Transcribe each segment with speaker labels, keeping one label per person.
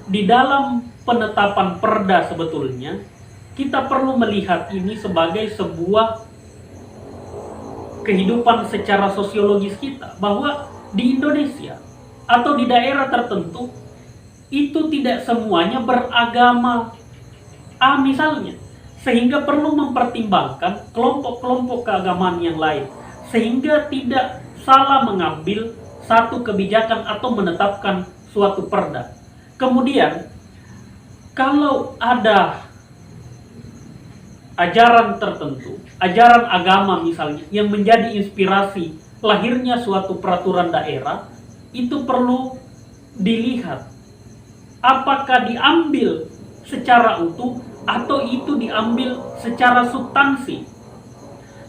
Speaker 1: di dalam penetapan perda sebetulnya kita perlu melihat ini sebagai sebuah kehidupan secara sosiologis kita, bahwa di Indonesia atau di daerah tertentu itu tidak semuanya beragama A misalnya, sehingga perlu mempertimbangkan kelompok-kelompok keagamaan yang lain, sehingga tidak salah mengambil satu kebijakan atau menetapkan suatu perda. Kemudian kalau ada ajaran tertentu, ajaran agama misalnya, yang menjadi inspirasi lahirnya suatu peraturan daerah, itu perlu dilihat apakah diambil secara utuh atau itu diambil secara substansi,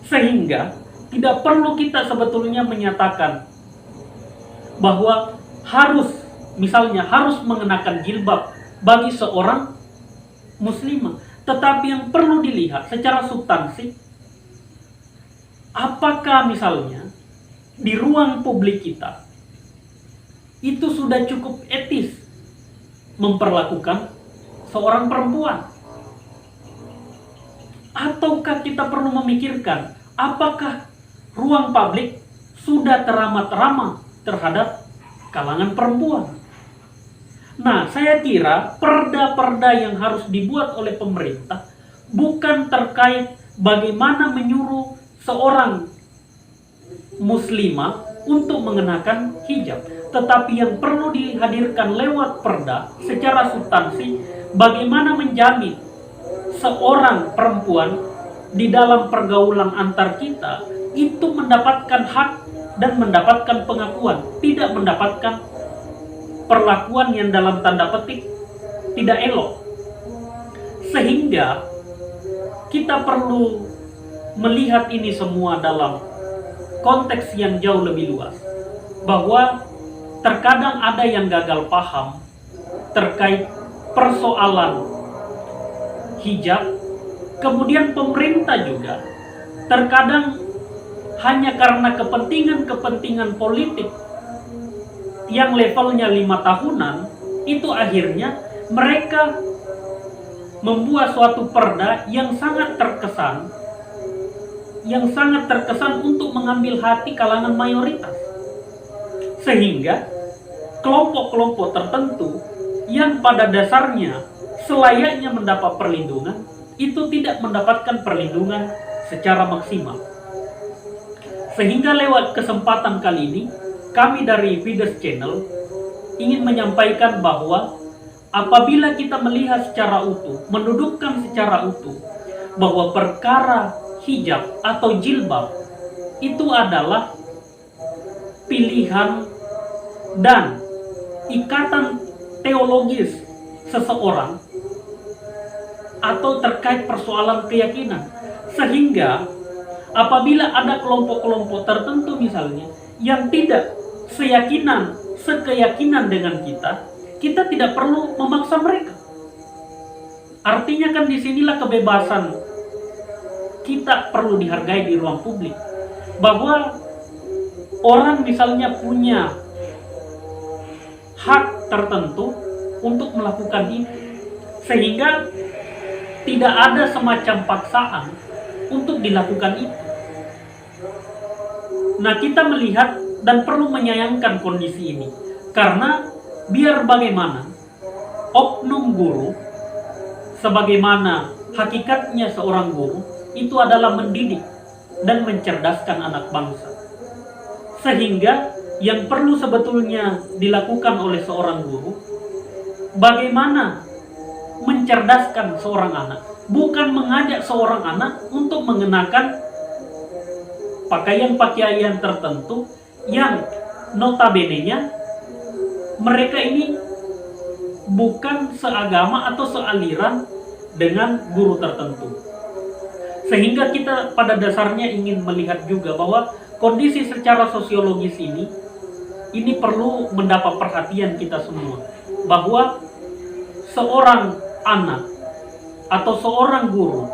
Speaker 1: sehingga tidak perlu kita sebetulnya menyatakan bahwa misalnya harus mengenakan jilbab bagi seorang muslimah, tetapi yang perlu dilihat secara substansi, apakah misalnya di ruang publik kita itu sudah cukup etis memperlakukan seorang perempuan, ataukah kita perlu memikirkan apakah ruang publik sudah teramat ramah terhadap kalangan perempuan. Nah, saya kira perda-perda yang harus dibuat oleh pemerintah bukan terkait bagaimana menyuruh seorang muslimah untuk mengenakan hijab, tetapi yang perlu dihadirkan lewat perda secara substansi, bagaimana menjamin seorang perempuan di dalam pergaulan antar kita itu mendapatkan hak dan mendapatkan pengakuan, tidak mendapatkan perlakuan yang dalam tanda petik tidak elok. Sehingga kita perlu melihat ini semua dalam konteks yang jauh lebih luas, bahwa terkadang ada yang gagal paham terkait persoalan hijab. Kemudian pemerintah juga terkadang hanya karena kepentingan-kepentingan politik yang levelnya 5 tahunan, itu akhirnya mereka membuat suatu perda yang sangat terkesan untuk mengambil hati kalangan mayoritas, sehingga kelompok-kelompok tertentu yang pada dasarnya selayaknya mendapat perlindungan itu tidak mendapatkan perlindungan secara maksimal. Sehingga lewat kesempatan kali ini, kami dari Fides Channel ingin menyampaikan bahwa apabila kita melihat secara utuh, mendudukkan secara utuh bahwa perkara hijab atau jilbab itu adalah pilihan dan ikatan teologis seseorang atau terkait persoalan keyakinan, sehingga apabila ada kelompok-kelompok tertentu misalnya yang tidak sekeyakinan dengan kita tidak perlu memaksa mereka. Artinya kan disinilah kebebasan kita perlu dihargai di ruang publik, bahwa orang misalnya punya hak tertentu untuk melakukan itu, sehingga tidak ada semacam paksaan untuk dilakukan itu. Nah, kita melihat dan perlu menyayangkan kondisi ini, karena biar bagaimana oknum guru, sebagaimana hakikatnya seorang guru itu adalah mendidik dan mencerdaskan anak bangsa, sehingga yang perlu sebetulnya dilakukan oleh seorang guru, bagaimana mencerdaskan seorang anak, bukan mengajak seorang anak untuk mengenakan pakaian-pakaian tertentu yang notabene-nya mereka ini bukan seagama atau sealiran dengan guru tertentu. Sehingga kita pada dasarnya ingin melihat juga bahwa kondisi secara sosiologis ini perlu mendapat perhatian kita semua, bahwa seorang anak atau seorang guru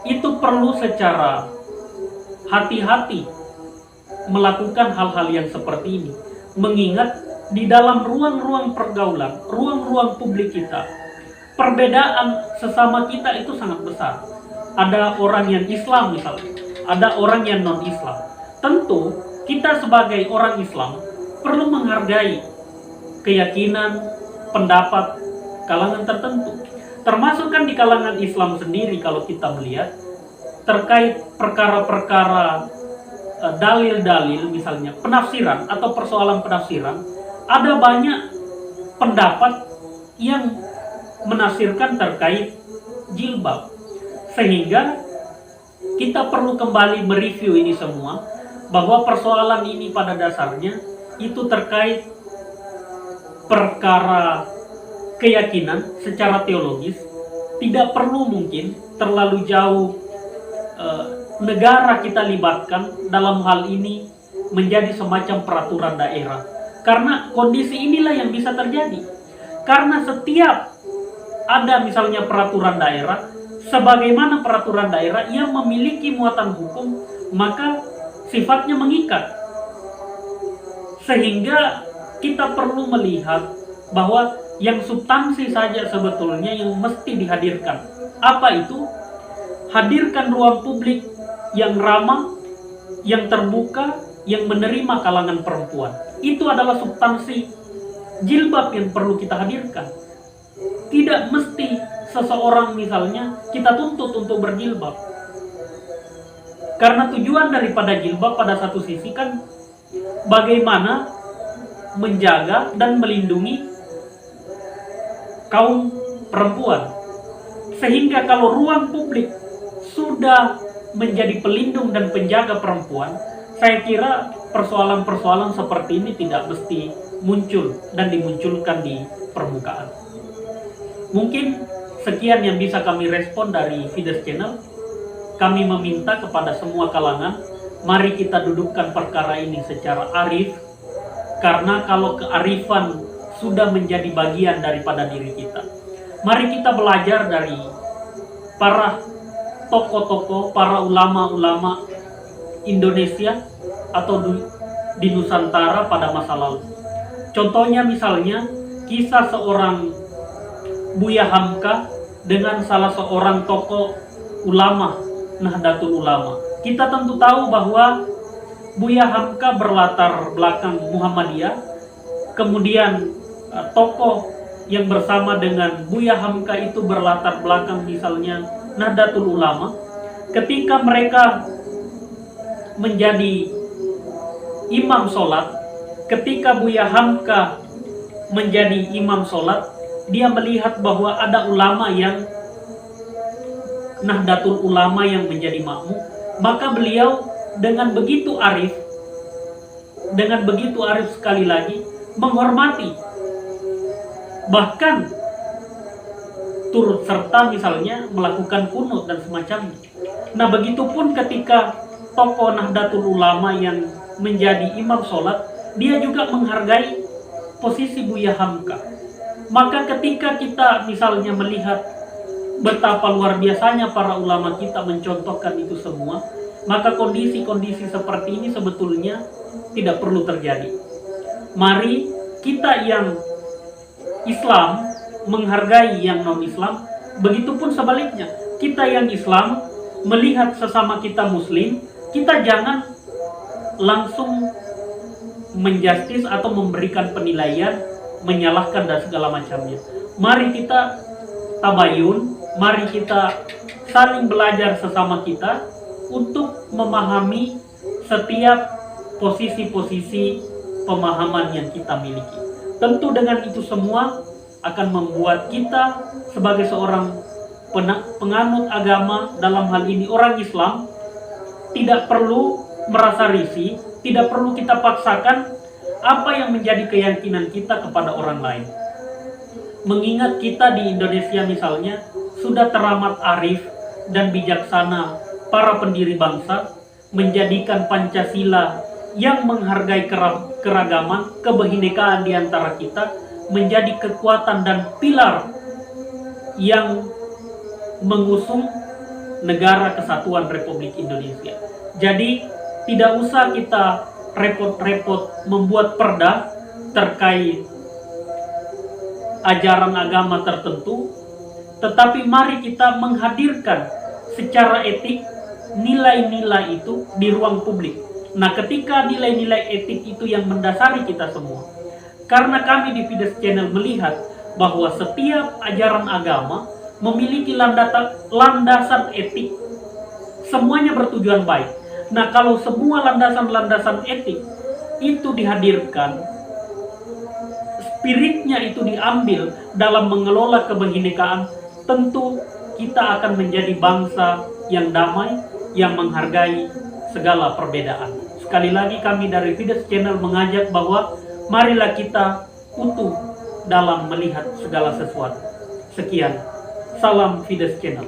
Speaker 1: itu perlu secara hati-hati melakukan hal-hal yang seperti ini, mengingat di dalam ruang-ruang pergaulan, ruang-ruang publik kita, perbedaan sesama kita itu sangat besar. Ada orang yang Islam misalnya, ada orang yang non-Islam. Tentu kita sebagai orang Islam perlu menghargai keyakinan, pendapat kalangan tertentu. Termasuk kan di kalangan Islam sendiri kalau kita melihat terkait perkara-perkara dalil-dalil, misalnya penafsiran atau persoalan penafsiran, ada banyak pendapat yang menafsirkan terkait jilbab, sehingga kita perlu kembali mereview ini semua, bahwa persoalan ini pada dasarnya itu terkait perkara keyakinan secara teologis. Tidak perlu mungkin terlalu jauh negara kita libatkan dalam hal ini menjadi semacam peraturan daerah, karena kondisi inilah yang bisa terjadi. Karena setiap ada misalnya peraturan daerah, sebagaimana peraturan daerah yang memiliki muatan hukum, maka sifatnya mengikat, sehingga kita perlu melihat bahwa yang substansi saja sebetulnya yang mesti dihadirkan. Apa itu? Hadirkan ruang publik yang ramah, yang terbuka, yang menerima kalangan perempuan. Itu adalah substansi jilbab yang perlu kita hadirkan. Tidak mesti seseorang misalnya kita tuntut untuk berjilbab. Karena tujuan daripada jilbab pada satu sisi kan bagaimana menjaga dan melindungi kaum perempuan. Sehingga kalau ruang publik sudah menjadi pelindung dan penjaga perempuan, saya kira persoalan-persoalan seperti ini tidak mesti muncul dan dimunculkan di permukaan. Mungkin sekian yang bisa kami respon dari Fides Channel. Kami meminta kepada semua kalangan, mari kita dudukkan perkara ini secara arif, karena kalau kearifan sudah menjadi bagian daripada diri kita, mari kita belajar dari para tokoh-tokoh, para ulama-ulama Indonesia atau di Nusantara pada masa lalu. Contohnya misalnya kisah seorang Buya Hamka dengan salah seorang tokoh ulama Nahdlatul Ulama. Kita tentu tahu bahwa Buya Hamka berlatar belakang Muhammadiyah, kemudian tokoh yang bersama dengan Buya Hamka itu berlatar belakang misalnya Nahdlatul Ulama. Ketika mereka menjadi imam sholat, ketika Buya Hamka menjadi imam sholat, dia melihat bahwa ada ulama yang Nahdlatul Ulama yang menjadi makmum, maka beliau dengan begitu arif sekali lagi menghormati, bahkan turut serta misalnya melakukan kunut dan semacamnya. Nah, begitupun ketika tokoh Nahdlatul Ulama yang menjadi imam sholat, dia juga menghargai posisi Buya Hamka. Maka ketika kita misalnya melihat betapa luar biasanya para ulama kita mencontohkan itu semua, maka kondisi-kondisi seperti ini sebetulnya tidak perlu terjadi. Mari kita yang Islam menghargai yang non-Islam, begitupun sebaliknya. Kita yang Islam melihat sesama kita Muslim, kita jangan langsung menjustis atau memberikan penilaian, menyalahkan dan segala macamnya. Mari kita tabayun, mari kita saling belajar sesama kita untuk memahami setiap posisi-posisi pemahaman yang kita miliki. Tentu dengan itu semua akan membuat kita sebagai seorang penganut agama, dalam hal ini orang Islam, tidak perlu merasa risih, tidak perlu kita paksakan apa yang menjadi keyakinan kita kepada orang lain. Mengingat kita di Indonesia misalnya sudah teramat arif dan bijaksana para pendiri bangsa menjadikan Pancasila yang menghargai keragaman, kebinekaan di antara kita menjadi kekuatan dan pilar yang mengusung negara kesatuan Republik Indonesia. Jadi tidak usah kita repot-repot membuat perda terkait ajaran agama tertentu, tetapi mari kita menghadirkan secara etik nilai-nilai itu di ruang publik. Nah, ketika nilai-nilai etik itu yang mendasari kita semua, karena kami di Fides Channel melihat bahwa setiap ajaran agama memiliki landasan etik, semuanya bertujuan baik. Nah, kalau semua landasan-landasan etik itu dihadirkan, spiritnya itu diambil dalam mengelola kebinekaan, tentu kita akan menjadi bangsa yang damai, yang menghargai segala perbedaan. Sekali lagi kami dari Fides Channel mengajak bahwa marilah kita utuh dalam melihat segala sesuatu. Sekian, salam Fides Channel.